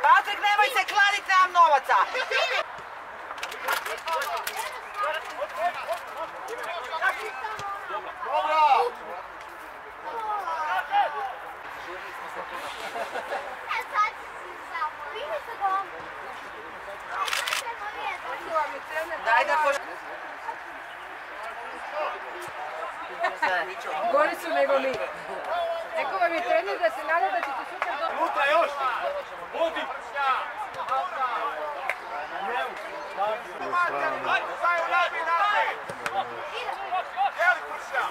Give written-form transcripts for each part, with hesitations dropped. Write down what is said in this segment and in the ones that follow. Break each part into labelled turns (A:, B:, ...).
A: Patrik, nemoj se kladit, nemam novaca! Daj da
B: Gori su nego mi. Neko vam je trener da se nada da ćete sutra dobro.
C: Unutra još! Vodi! Ajde, Sajo, nabi napred! Jeli, Prša!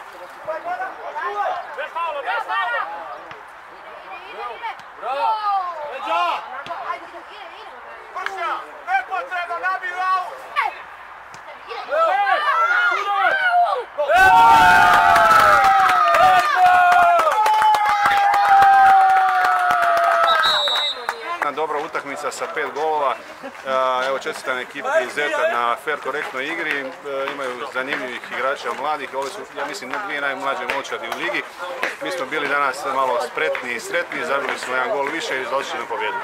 C: Bez faula, bez faula! Bravo! Leđa! Prša! Nepotrebno, nabi lavu!
D: Dobra utakmica sa 5 golova. Evo, čestitam ekipi iz Zeta na fair korektnoj igri. Imaju zanimljivih igrača mladih. Ovo su, ja mislim, dvije najmlađe momčadi u ligi. Mi smo bili danas malo spretni i sretni, zabili smo jedan gol više i došli na pobjedu.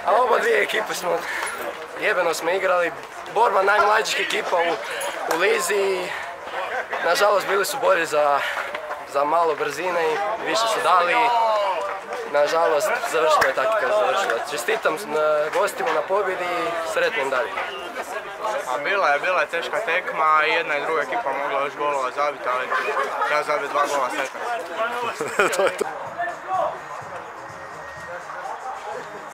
E: A oba dvije ekipe smo jebeno smo igrali. Borba najmlađih ekipa u lizi. Nažalost, bili su bolji za malo brzine i više su dali. Nažalost, završila je tako kada završila. Čestitam gostima na pobjedi i sretnim dalje.
C: Bila je teška tekma i jedna i druga ekipa mogla još golova zabiti, ali treba zabiti 2 gola sretno.